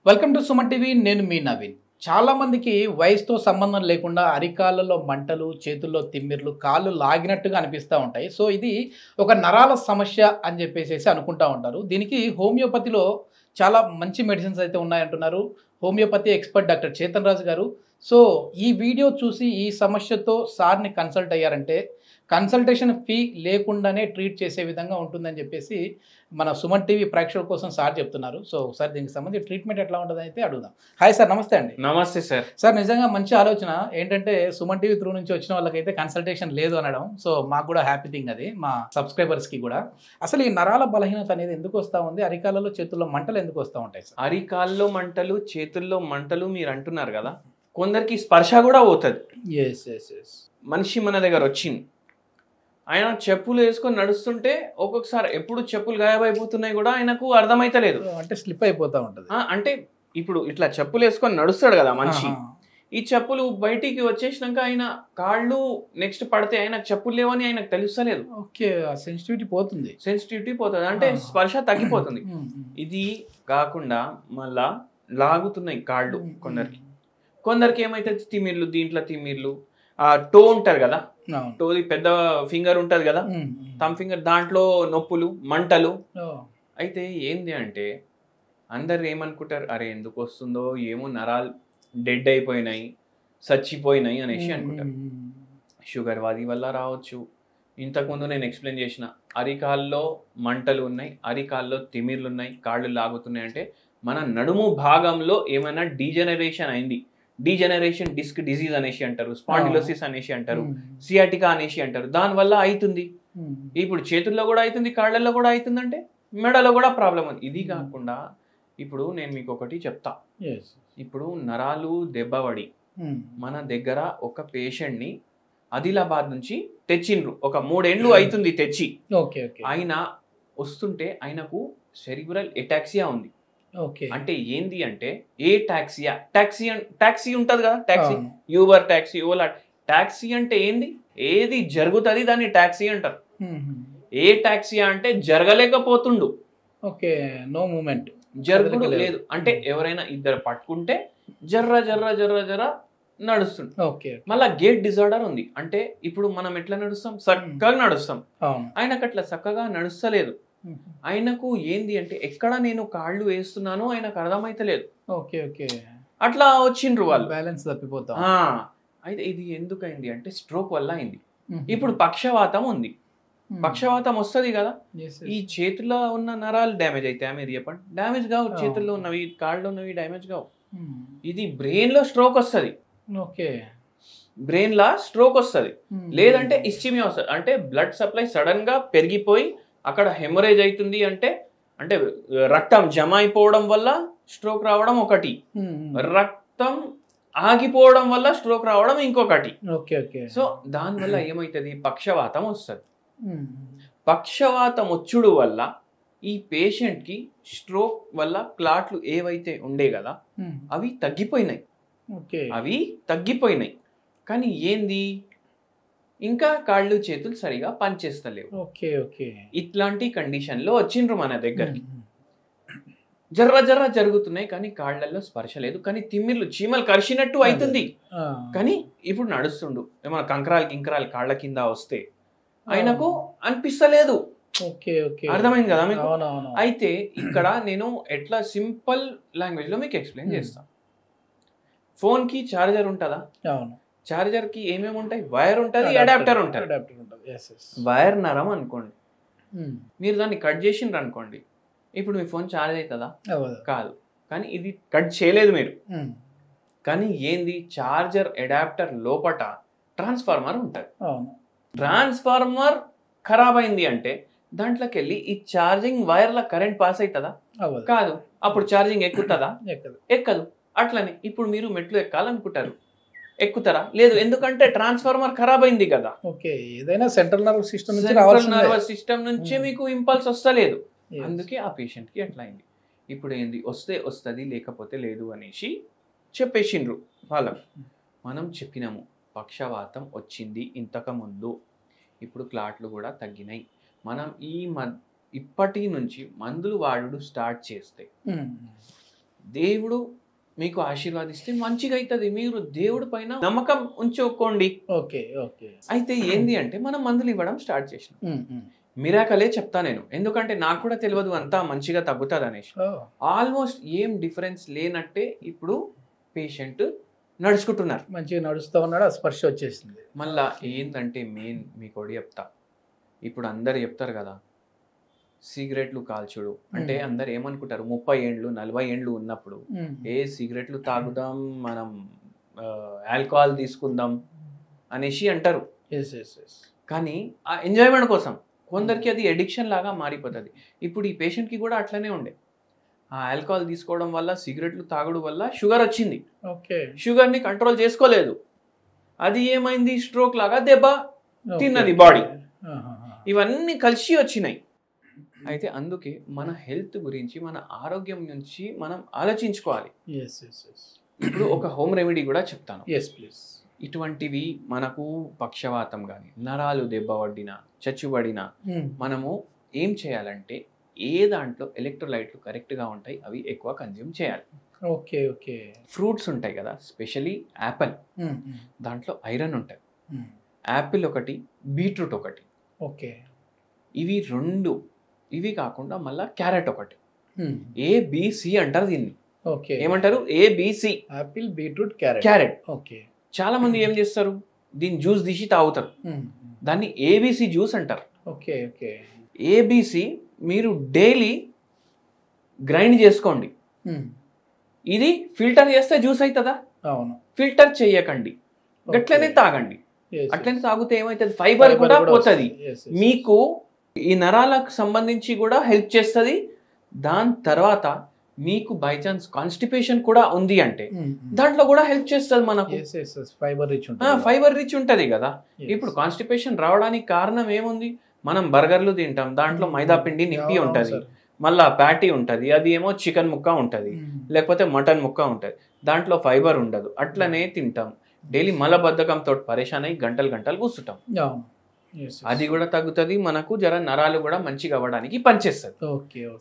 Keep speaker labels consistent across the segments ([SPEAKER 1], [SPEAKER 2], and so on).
[SPEAKER 1] Welcome to Suman TV. నేను మీ నవీన్. చాలా మందికి వయసుతో సంబంధం లేకుండా అరికాళ్ళలో మంటలు, చేతుల్లో తిమ్మిర్లు, కాళ్ళు లాగినట్టుగా అనిపిస్తూ ఉంటాయి. సో ఇది ఒక నరాల సమస్య అని చెప్పేసి అనుకుంటా ఉంటారు. దీనికి హోమియోపతిలో చాలా మంచి మెడిసిన్స్ అయితే ఉన్నాయంటున్నారు homeopathy expert doctor Chetan Raju గారు. సో ఈ వీడియో చూసి ఈ సమస్యతో సార్ని కన్సల్ట్ అయ్యారంటే కన్సల్టేషన్ ఫీ లేకుండానే ట్రీట్ చేసే విధంగా ఉంటుందని చెప్పేసి మన సుమన్ టీవీ ప్రేక్షకుల కోసం సార్ చెప్తున్నారు. సో ఒకసారి దీనికి సంబంధించి ట్రీట్మెంట్ ఎట్లా ఉంటుందని అయితే అడుగుదాం. హాయ్ సార్, నమస్తే అండి.
[SPEAKER 2] నమస్తే సార్.
[SPEAKER 1] సార్ నిజంగా మంచి ఆలోచన. ఏంటంటే సుమన్ టీవీ త్రూ నుంచి వచ్చిన వాళ్ళకైతే కన్సల్టేషన్ లేదు అనడం, సో మాకు కూడా హ్యాపీ థింగ్ అది, మా సబ్స్క్రైబర్స్కి కూడా. అసలు ఈ నరాల బలహీనత అనేది ఎందుకు వస్తూ ఉంది? అరికాలలో చేతుల్లో మంటలు ఎందుకు వస్తూ ఉంటాయి సార్?
[SPEAKER 2] అరికాల్లో మంటలు, చేతుల్లో మంటలు మీరు అంటున్నారు కదా, కొందరికి స్పర్శ కూడా పోతుంది. మనిషి మన దగ్గర వచ్చింది, ఆయన చెప్పులు వేసుకొని నడుస్తుంటే ఒక్కొక్కసారి ఎప్పుడు చెప్పులు గాయమైపోతున్నాయి కూడా ఆయనకు అర్థమైతలేదు.
[SPEAKER 1] అంటే స్లిప్ అయిపోతూ ఉంటుంది.
[SPEAKER 2] అంటే ఇప్పుడు ఇట్లా చెప్పులు వేసుకొని నడుస్తాడు కదా మనిషి, ఈ చెప్పులు బయటికి వచ్చేసినాక ఆయన కాళ్ళు నెక్స్ట్ పడితే ఆయన చెప్పులు లేవని ఆయనకు తెలుస్తలేదు.
[SPEAKER 1] ఓకే, సెన్సిటివిటీ పోతుంది,
[SPEAKER 2] అంటే స్పర్శ తగ్గిపోతుంది. ఇది కాకుండా మళ్ళా లాగుతున్నాయి కాళ్ళు కొందరికి ఏమైతే తిమ్మిర్లు, దీంట్లో తిమ్మిర్లు, ఆ టో ఉంటారు కదా, టోది పెద్ద ఫింగర్ ఉంటది కదా, థమ్ ఫింగర్, దాంట్లో నొప్పులు, మంటలు. అయితే ఏంది అంటే అందరు ఏమనుకుంటారు, అరే ఎందుకు వస్తుందో ఏమో, నరాలు డెడ్ అయిపోయినాయి, చచ్చిపోయినాయి అనేసి అనుకుంటారు. షుగర్ వాది వల్ల రావచ్చు. ఇంతకుముందు నేను ఎక్స్ప్లెయిన్ చేసిన అరికాల్లో మంటలు ఉన్నాయి, అరికాల్లో తిమిర్లు ఉన్నాయి, కాళ్ళు లాగుతున్నాయి అంటే మన నడుము భాగంలో ఏమైనా డీజనరేషన్ అయింది. డీజనరేషన్ డిస్క్ డిజీజ్ అనేసి అంటారు, స్పాండిలోసిస్ అనేసి అంటారు, సియాటికా అనేసి అంటారు. దానివల్ల అవుతుంది. ఇప్పుడు చేతుల్లో కూడా అవుతుంది, కాళ్ళల్లో కూడా అవుతుంది, అంటే మెడలో కూడా ప్రాబ్లం ఉంది. ఇది కాకుండా ఇప్పుడు నేను మీకు ఒకటి చెప్తా. ఇప్పుడు నరాలు దెబ్బపడి మన దగ్గర ఒక పేషెంట్ని ఆదిలాబాద్ నుంచి తెచ్చిండ్రు. ఒక 3 ఏళ్ళు అవుతుంది తెచ్చి. ఆయన వస్తుంటే ఆయనకు సెరిబ్రల్ ఎటాక్సియా ఉంది. అంటే ఏంది అంటే ఏ టాక్సియా, టాక్సీ ఉంటది కదా, taxi, Uber taxi, Ola taxi అంటే ఏంది, ఏది జరుగుతుంది దాన్ని టాక్సీ అంటారు. ఏ టాక్సియా అంటే జరగలేకపోతుండు,
[SPEAKER 1] నో మూమెంట్,
[SPEAKER 2] జరుగుడు లేదు. అంటే ఎవరైనా ఇద్దరు పట్టుకుంటే జర్ర జర్ర జర్ర జర్ర నడుస్తుంది. మళ్ళా గేట్ డిజార్డర్ ఉంది. అంటే ఇప్పుడు మనం ఎట్లా నడుస్తాం, చక్కగా నడుస్తాం, ఆయనకు అట్లా చక్కగా నడుస్తలేదు. ఆయనకు ఏంది అంటే ఎక్కడ నేను కాళ్ళు వేస్తున్నానో ఆయనకు అర్థమైతలేదు. అట్లా వచ్చిండ్రు వాళ్ళు,
[SPEAKER 1] బ్యాలెన్స్ తప్పిపోతా.
[SPEAKER 2] అయితే ఇది ఎందుకైంది అంటే స్ట్రోక్ వల్ల అయింది. ఇప్పుడు పక్షవాతం ఉంది. పక్షవాతం వస్తుంది కదా, ఈ చేతిలో ఉన్న నరాలు డ్యామేజ్ అయితే మీరు చెప్పండి, డ్యామేజ్ కావు. చేతుల్లో ఉన్నవి, కాళ్ళలో ఉన్నవి డ్యామేజ్ కావు. ఇది బ్రెయిన్ లో స్ట్రోక్ వస్తుంది. బ్రెయిన్ లా స్ట్రోక్ వస్తుంది, లేదంటే ఇస్చిమియా వస్తుంది. అంటే బ్లడ్ సప్లై సడన్ గా పెరిగిపోయి అక్కడ హెమరేజ్ అవుతుంది. అంటే రక్తం జమ అయిపోవడం వల్ల స్ట్రోక్ రావడం ఒకటి, రక్తం ఆగిపోవడం వల్ల స్ట్రోక్ రావడం ఇంకొకటి. సో దానివల్ల ఏమవుతుంది, పక్షవాతం వస్తుంది. పక్షవాతం వచ్చుడు వల్ల ఈ పేషెంట్ కి స్ట్రోక్ వల్ల క్లాట్లు ఏవైతే ఉండే కదా అవి తగ్గిపోయినాయి. కానీ ఏంది, ఇంకా కాళ్ళు చేతులు సరిగా పనిచేస్తలేవు. ఇట్లాంటి కండిషన్ లో వచ్చిండ్రు మన దగ్గరికి. జర్ర జర్ర జరుగుతున్నాయి కానీ కాళ్ళల్లో స్పర్శ లేదు, కానీ తిమ్మిర్లు, చీమలు కరిచినట్టు అవుతుంది. కానీ ఇప్పుడు నడుస్తుండు, ఏమన్నా కంకరాలు కాళ్ళ కింద వస్తే ఆయనకు అనిపిస్తలేదు. అర్థమైంది కదా మీకు? అయితే ఇక్కడ నేను ఎట్లా సింపుల్ లాంగ్వేజ్ లో మీకు ఎక్స్ప్లెయిన్ చేస్తాను. ఫోన్ కి చార్జర్ ఉంటుందా? చార్జర్ కి ఏమేమి ఉంటాయి, వైర్ ఉంటుంది, అడాప్టర్ ఉంటుంది. వైర్ నరం అనుకోండి, మీరు దాన్ని కట్ చేసిండ్రు అనుకోండి, ఇప్పుడు మీ ఫోన్ ఛార్జ్ అవుతుందా? కాదు. కానీ ఇది కట్ చేయలేదు మీరు. కానీ ఏంది, చార్జర్ అడాప్టర్ లోపట ట్రాన్స్ఫార్మర్ ఉంటుంది. ట్రాన్స్ఫార్మర్ ఖరాబ్ అయింది అంటే దాంట్లోకి వెళ్ళి ఈ ఛార్జింగ్ వైర్ల కరెంట్ పాస్ అవుతుందా? కాదు. అప్పుడు ఛార్జింగ్ ఎక్కుతుందా? ఎక్కదు. అట్లనే ఇప్పుడు మీరు మెట్లు ఎక్కాలనుకుంటారు, ఎక్కుతారా? లేదు. ఎందుకంటే ట్రాన్స్ఫార్మర్ ఖరాబ్ అయింది కదా.
[SPEAKER 1] ఏదైనా సెంట్రల్ నర్వస్ సిస్టమ్
[SPEAKER 2] నుంచి మీకు ఇంపల్స్ వస్తలేదు. అందుకే ఆ పేషెంట్ కి అట్లా అయింది. ఇప్పుడు ఏంది, వస్తే వస్తుంది, లేకపోతే లేదు అనేసి చెప్పేసిండ్రు వాళ్ళకు. మనం చెప్పినాము పక్షవాతం వచ్చింది ఇంతకు ముందు, ఇప్పుడు క్లాట్లు కూడా తగ్గినాయి. మనం ఇప్పటి నుంచి మందులు వాడుడు స్టార్ట్ చేస్తే దేవుడు మీకు ఆశీర్వాదిస్తే మంచిగా అవుతుంది. మీరు దేవుడి పైన నమ్మకం ఉంచుకోండి.
[SPEAKER 1] Okay okay.
[SPEAKER 2] అయితే ఏంది అంటే మనం మందులు ఇవ్వడం స్టార్ట్ చేసినాం. మిరాకలే చెప్తా నేను, ఎందుకంటే నాకు కూడా తెలియదు అంతా మంచిగా తగ్గుతుంది అనేసి. ఆల్మోస్ట్ ఏం డిఫరెన్స్ లేనట్టే ఇప్పుడు పేషెంట్ నడుచుకుంటున్నారు,
[SPEAKER 1] మంచిగా నడుస్తూ ఉన్నాడు, ఆ స్పర్శ వచ్చేసింది.
[SPEAKER 2] మళ్ళా ఏంటంటే మెయిన్ మీకు ఒకటి చెప్తా, ఇప్పుడు అందరు చెప్తారు కదా సిగరెట్లు కాల్చుడు అంటే అందరు ఏమనుకుంటారు 30 ఏండ్లు 40 ఏండ్లు ఉన్నప్పుడు సిగరెట్లు తాగుదాం, మనం ఆల్కహాల్ తీసుకుందాం అనేసి అంటారు. కానీ ఆ ఎంజాయ్మెంట్ కోసం కొందరికి అది ఎడిక్షన్ లాగా మారిపోతుంది. ఇప్పుడు ఈ పేషెంట్కి కూడా అట్లనే ఉండే, ఆ ఆల్కహాల్ తీసుకోవడం వల్ల సిగరెట్లు తాగడం వల్ల షుగర్ వచ్చింది. షుగర్ని కంట్రోల్ చేసుకోలేదు, అది ఏమైంది స్ట్రోక్ లాగా దెబ్బ తిన్నది బాడీ. ఇవన్నీ కలిసి వచ్చినాయి. అయితే అందుకే మన హెల్త్ గురించి, మన ఆరోగ్యం నుంచి మనం ఆలోచించుకోవాలి. ఇప్పుడు ఒక హోమ్ రెమెడీ కూడా చెప్తాను. ఇటువంటివి మనకు పక్షవాతం కానీ, నరాలు దెబ్బపడినా, చచ్చుబడినా మనము ఏం చేయాలంటే ఏ దాంట్లో ఎలక్ట్రోలైట్లు కరెక్ట్గా ఉంటాయి అవి ఎక్కువ కన్జ్యూమ్ చేయాలి.
[SPEAKER 1] Okay okay.
[SPEAKER 2] ఫ్రూట్స్ ఉంటాయి కదా, స్పెషలీ యాపిల్, దాంట్లో ఐరన్ ఉంటుంది. యాపిల్ ఒకటి, బీట్రూట్ ఒకటి.
[SPEAKER 1] ఓకే.
[SPEAKER 2] ఇవి రెండు, ఇవి కాకుండా మళ్ళీ క్యారెట్ ఒకటి, ఏబిసి అంటారు దీన్ని.
[SPEAKER 1] ఓకే.
[SPEAKER 2] ఏమంటారు? ABC.
[SPEAKER 1] Apple, beetroot,
[SPEAKER 2] carrot.
[SPEAKER 1] Okay. చాలా
[SPEAKER 2] మంది ఏం చేస్తారు, దీన్ని జ్యూస్ తీసి తాగుతారు, దాన్ని ఏబిసి జ్యూస్ అంటారు.
[SPEAKER 1] Okay okay.
[SPEAKER 2] ఏబిసి మీరు డైలీ గ్రైండ్ చేసుకోండి. ఇది ఫిల్టర్ చేస్తే జ్యూస్ అవుతుందా?
[SPEAKER 1] అవును.
[SPEAKER 2] ఫిల్టర్ చేయకండి, గట్లనే తాగండి. అట్లనే తాగితే ఏమవుతుంది, ఫైబర్ కూడా పోతుంది, మీకు ఈ నరాలకు సంబంధించి కూడా హెల్ప్ చేస్తుంది. దాని తర్వాత మీకు బై ఛాన్స్ కాన్స్టిపేషన్ కూడా ఉంది అంటే దాంట్లో కూడా హెల్ప్ చేస్తుంది మనకు. ఫైబర్ రిచ్ ఉంటుంది కదా. ఇప్పుడు కాన్స్టిపేషన్ రావడానికి కారణం ఏముంది, మనం బర్గర్లు తింటాం, దాంట్లో మైదా పిండి నింపి ఉంటుంది, మళ్ళా ప్యాటీ ఉంటుంది, అది ఏమో చికెన్ ముక్క ఉంటుంది, లేకపోతే మటన్ ముక్క ఉంటుంది, దాంట్లో ఫైబర్ ఉండదు. అట్లనే తింటాం, డైలీ మలబద్ధకంతో పరేషాన్ అయ్యి గంటలు గంటలు కూర్చుంటాం. అది కూడా తగ్గుతుంది, మనకు జర నరాలు కూడా మంచిగా అవ్వడానికి పనిచేస్తుంది.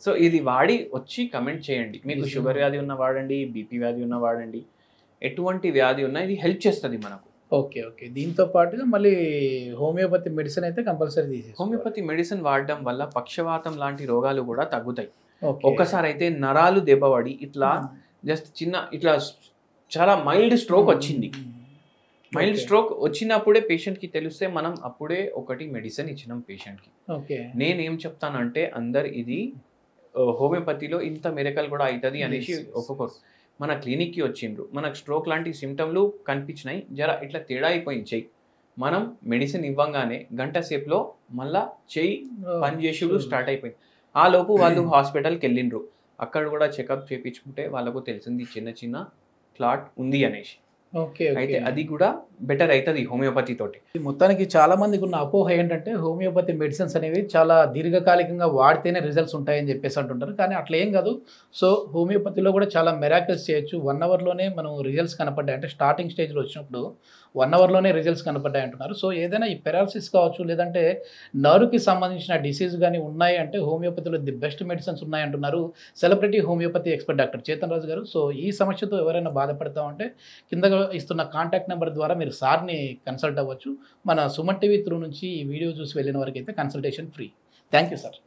[SPEAKER 2] సో ఇది వాడి వచ్చి కమెంట్ చేయండి. మీకు షుగర్ వ్యాధి ఉన్న వాడండి, బీపీ వ్యాధి ఉన్న వాడండి, ఎటువంటి వ్యాధి ఉన్నా ఇది హెల్ప్ చేస్తుంది మనకు.
[SPEAKER 1] Okay okay. దీంతో పాటుగా మళ్ళీ హోమియోపతి మెడిసిన్ అయితే కంపల్సరీ తీసేసి,
[SPEAKER 2] హోమియోపతి మెడిసిన్ వాడడం వల్ల పక్షవాతం లాంటి రోగాలు కూడా తగ్గుతాయి. ఒక్కసారి అయితే నరాలు దెబ్బపడి ఇట్లా జస్ట్ చిన్న ఇట్లా చాలా మైల్డ్ స్ట్రోక్ వచ్చింది. మైల్డ్ స్ట్రోక్ వచ్చినప్పుడే పేషెంట్కి తెలిస్తే మనం అప్పుడే ఒకటి మెడిసిన్ ఇచ్చినాం పేషెంట్కి. నేనేం చెప్తానంటే అందరు ఇది హోమియోపతిలో ఇంత మిరకల్ కూడా అవుతుంది అనేసి ఒక్కొక్కరు మన క్లినిక్కి వచ్చిండ్రు, మనకు స్ట్రోక్ లాంటి సిమ్టమ్లు కనిపించినాయి, జర ఇట్లా తేడా అయిపోయింది చెయ్యి, మనం మెడిసిన్ ఇవ్వంగానే గంట సేపులో మళ్ళా చెయ్యి పనిచేసుడు స్టార్ట్ అయిపోయింది. ఆ లోపు వాళ్ళు హాస్పిటల్కి వెళ్ళిండ్రు, అక్కడ కూడా చెకప్ చేయించుకుంటే వాళ్ళకు తెలిసింది చిన్న చిన్న క్లాట్ ఉంది అనేసి. అయితే అది కూడా బెటర్ అవుతుంది హోమియోపతి తోటి.
[SPEAKER 1] మొత్తానికి చాలా మందికి ఉన్న అపోహ ఏంటంటే హోమియోపతి మెడిసిన్స్ అనేవి చాలా దీర్ఘకాలికంగా వాడితేనే రిజల్ట్స్ ఉంటాయని చెప్పేసి అంటుంటారు, కానీ అట్లా ఏం కాదు. సో హోమియోపతిలో కూడా చాలా మెరాకిల్స్ చేయొచ్చు. 1 అవర్లోనే మనం రిజల్ట్స్ కనపడ్డాయి, అంటే స్టార్టింగ్ స్టేజ్లో వచ్చినప్పుడు 1 అవర్లోనే రిజల్ట్స్ కనపడ్డాయి అంటున్నారు. సో ఏదైనా ఈ పెరాలసిస్ కావచ్చు, లేదంటే నర్వ్కి సంబంధించిన డిసీజ్ కానీ ఉన్నాయి అంటే హోమియోపతిలో ది బెస్ట్ మెడిసిన్స్ ఉన్నాయంటున్నారు celebrity homeopathy expert doctor Chetan Raju గారు. సో ఈ సమస్యతో ఎవరైనా బాధపడతామంటే కింద ఇస్తున్న కాంటాక్ట్ నెంబర్ ద్వారా మీరు సార్ని కన్సల్ట్ అవ్వచ్చు. మన సుమన్ టీవీ త్రూ నుంచి ఈ వీడియో చూసి వెళ్ళిన వరకు అయితే consultation free. Thank you sir.